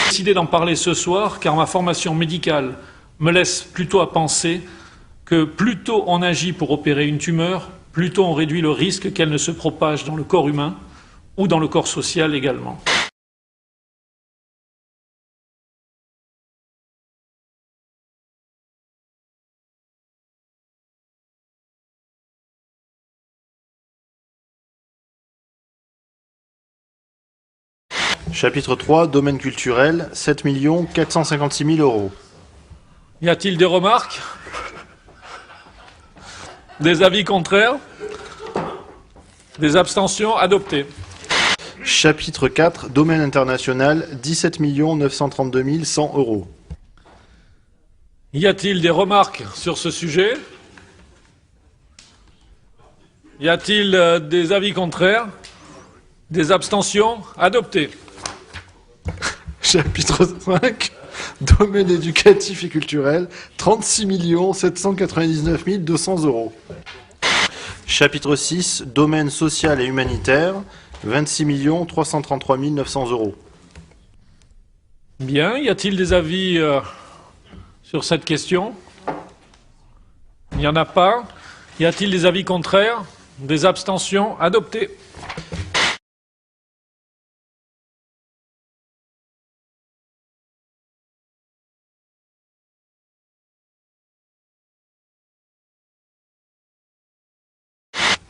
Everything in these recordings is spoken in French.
Décidé d'en parler ce soir car ma formation médicale me laisse plutôt à penser que plus tôt on agit pour opérer une tumeur, plus tôt on réduit le risque qu'elle ne se propage dans le corps humain ou dans le corps social également. Chapitre 3, domaine culturel, 7 456 000 euros. Y a-t-il des remarques? Des avis contraires? Des abstentions? Adopté. Chapitre 4, domaine international, 17 932 100 euros. Y a-t-il des remarques sur ce sujet? Y a-t-il des avis contraires? Des abstentions? Adopté. Chapitre 5, domaine éducatif et culturel, 36 799 200 euros. Chapitre 6, domaine social et humanitaire, 26 333 900 euros. Bien, y a-t-il des avis sur cette question? Il n'y en a pas. Y a-t-il des avis contraires? Des abstentions? Adopté.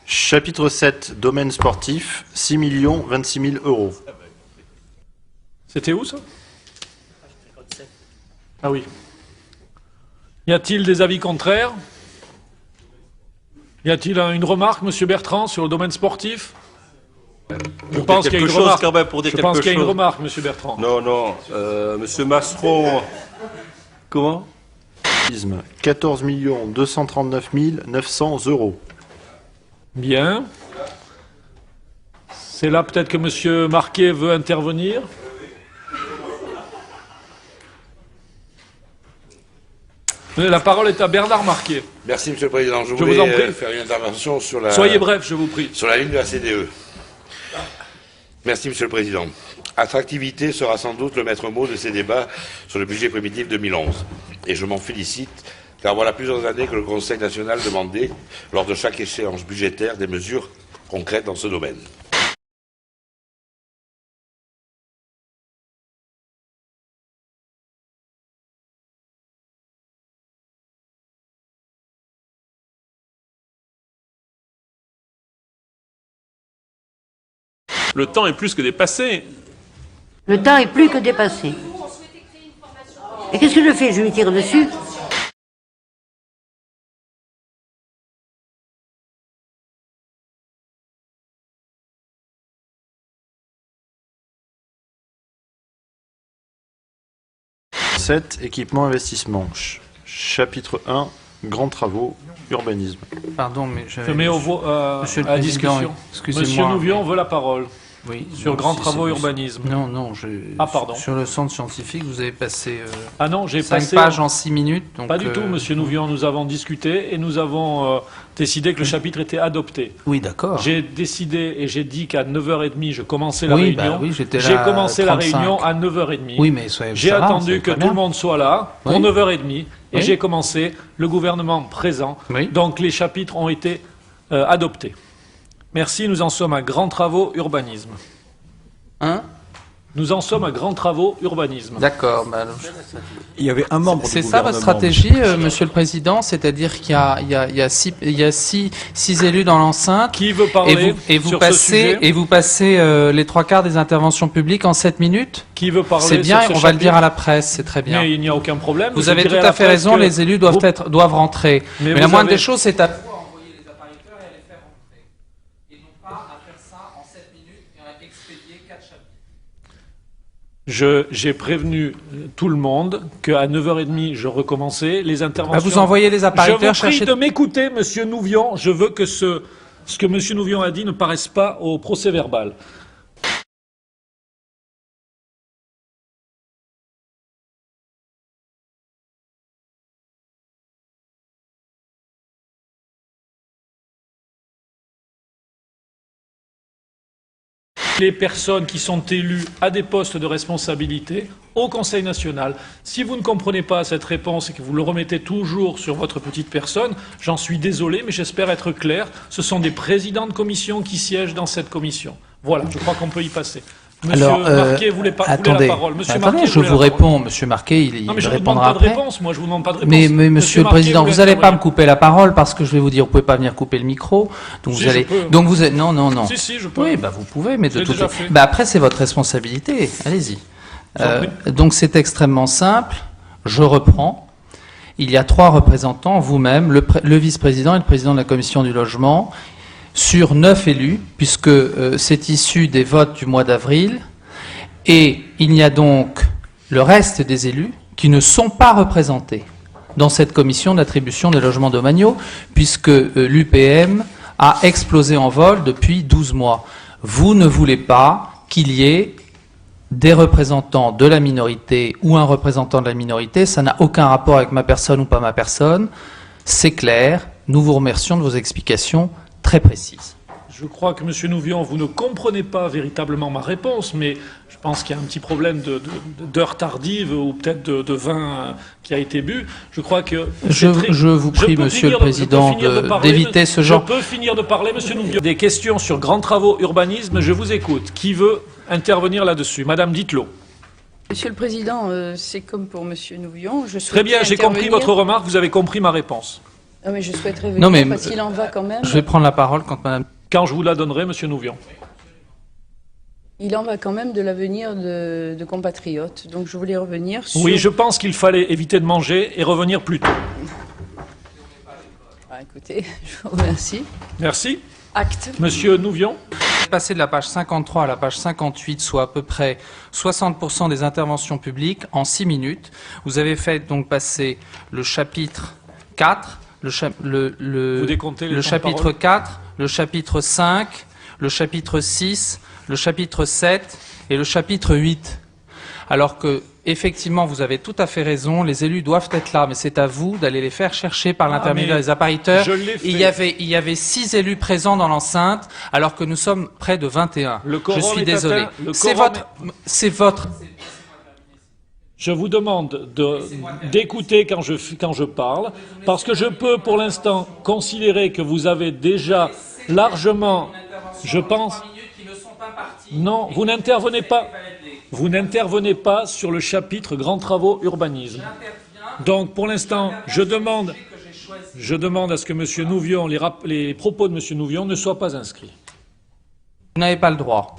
Chapitre 7, domaine sportif, 6 26 000 euros. C'était où ça? Ah oui. Y a-t-il des avis contraires? Y a-t-il une remarque, Monsieur Bertrand, sur le domaine sportif? Je pense qu'il y a une remarque. Quand même, pour dire Je pense quelque qu'il y a une chose. remarque, Monsieur Bertrand. Non, non. Monsieur Masseron. Comment? 14 239 900 euros. Bien. C'est là peut-être que Monsieur Marquet veut intervenir. La parole est à Bernard Marquet. Merci, Monsieur le Président. Je vous en voulais prie. faire une intervention sur la, Soyez bref, je vous prie. sur la ligne de la CDE. Merci, Monsieur le Président. Attractivité sera sans doute le maître mot de ces débats sur le budget primitif 2011. Et je m'en félicite, car voilà plusieurs années que le Conseil national demandait, lors de chaque échéance budgétaire, des mesures concrètes dans ce domaine. Le temps est plus que dépassé. Le temps est plus que dépassé. Et qu'est-ce que je fais? Je lui tire dessus? Chapitre 7, équipement investissement. Chapitre 1, grands travaux, urbanisme. Pardon, mais Je mets Monsieur le à la Président, discussion. excusez-moi. Monsieur Nouvion veut la parole. Oui, Sur non, grands si travaux c'est- urbanisme. Non, non, Ah, pardon. Sur le centre scientifique, vous avez passé Ah non, j'ai 5 passé... pages en 6 minutes. Donc, Pas du tout, Monsieur Nouvion. Nous avons discuté et nous avons décidé que le chapitre était adopté. Oui, d'accord. J'ai décidé et j'ai dit qu'à 9h30, je commençais la Oui, réunion. bah oui, j'étais là J'ai à commencé la 35. réunion à 9h30. Oui, mais J'ai ça va, attendu c'est que très tout bien. le monde soit là pour Oui. 9h30 et Oui. j'ai commencé, le gouvernement présent. Oui. Donc les chapitres ont été adoptés. Merci, nous en sommes à grands travaux urbanisme. Hein? Nous en sommes à grands travaux urbanisme. D'accord. Il y avait un membre du C'est ça votre gouvernement. stratégie, Monsieur le Président? C'est-à-dire qu'il y a six élus dans l'enceinte Qui veut parler sur ce sujet? et vous passez les 3/4 des interventions publiques en 7 minutes? Qui veut parler C'est bien, sur et ce on va le dire chapitre? à la presse, c'est très bien. Mais il n'y a aucun problème. Vous Je avez tout dirai à la à fait presse raison, que les élus doivent rentrer. Mais Mais la vous moindre avez- des choses, c'est à envoyer les appareilleurs et à les faire rentrer. Et non pas à faire ça en 7 minutes et à expédier 4 chapitres. J'ai prévenu tout le monde qu'à 9h30, je recommençais les interventions. Vous envoyez les appareilleurs Je vous prie chercher... de m'écouter, Monsieur Nouvion. Je veux que ce que Monsieur Nouvion a dit ne paraisse pas au procès-verbal. les personnes qui sont élues à des postes de responsabilité au Conseil national. Si vous ne comprenez pas cette réponse et que vous le remettez toujours sur votre petite personne, j'en suis désolé, mais j'espère être clair. Ce sont des présidents de commission qui siègent dans cette commission. Voilà, je crois qu'on peut y passer. Monsieur Marquet voulait la parole. Monsieur Marquet, je vous réponds. Monsieur Marquet, il répondra après. Moi, je vous demande pas de réponse. Mais Monsieur le Président, vous n'allez pas me couper la parole parce que je vais vous dire, vous pouvez pas venir couper le micro. Donc si, vous allez. Donc vous êtes. Non. Si, je peux. Oui, bah vous pouvez, mais de toute façon. fait. Bah après, c'est votre responsabilité. Allez-y. Donc c'est extrêmement simple. Je reprends. Il y a 3 représentants, vous-même, le vice-président et le président de la commission du logement, sur 9 élus, puisque c'est issu des votes du mois d'avril, et il y a donc le reste des élus qui ne sont pas représentés dans cette commission d'attribution des logements domaniaux, puisque l'UPM a explosé en vol depuis 12 mois. Vous ne voulez pas qu'il y ait des représentants de la minorité ou un représentant de la minorité, ça n'a aucun rapport avec ma personne ou pas ma personne, c'est clair, nous vous remercions de vos explications très précises. Je crois que, Monsieur Nouvion, vous ne comprenez pas véritablement ma réponse, mais je pense qu'il y a un petit problème d'heure tardive ou peut-être de vin qui a été bu. Je crois que... Je vous prie, Monsieur le Président, d'éviter ce genre... Je peux finir de parler, Monsieur Nouvion. Des questions sur grands travaux, urbanisme, je vous écoute. Qui veut intervenir là-dessus? Madame Dittelot. Monsieur le Président, c'est comme pour Monsieur Nouvion. Très bien, j'ai compris votre remarque, vous avez compris ma réponse. Non, mais je souhaiterais venir parce qu'il en va quand même... Je vais prendre la parole quand je vous la donnerai, Monsieur Nouvion. Il en va quand même de l'avenir de compatriotes. Donc je voulais revenir sur... Oui, je pense qu'il fallait éviter de manger et revenir plus tôt. Écoutez, je vous remercie. Merci. Acte. Monsieur Nouvion. Passer de la page 53 à la page 58, soit à peu près 60% des interventions publiques en 6 minutes. Vous avez fait donc passer le chapitre 4, le chapitre 4, le chapitre 5, le chapitre 6, le chapitre 7 et le chapitre 8. Alors que, effectivement, vous avez tout à fait raison, les élus doivent être là, mais c'est à vous d'aller les faire chercher par l'intermédiaire des appariteurs. Il y avait 6 élus présents dans l'enceinte, alors que nous sommes près de 21. Je suis désolé. C'est votre... Je vous demande d'écouter quand je parle, parce que je peux pour l'instant considérer que vous avez déjà largement, je pense... Non, vous n'intervenez pas. Vous n'intervenez pas sur le chapitre Grands travaux urbanisme. Donc pour l'instant, je demande à ce que M. Nouvion, les propos de M. Nouvion ne soient pas inscrits. Vous n'avez pas le droit.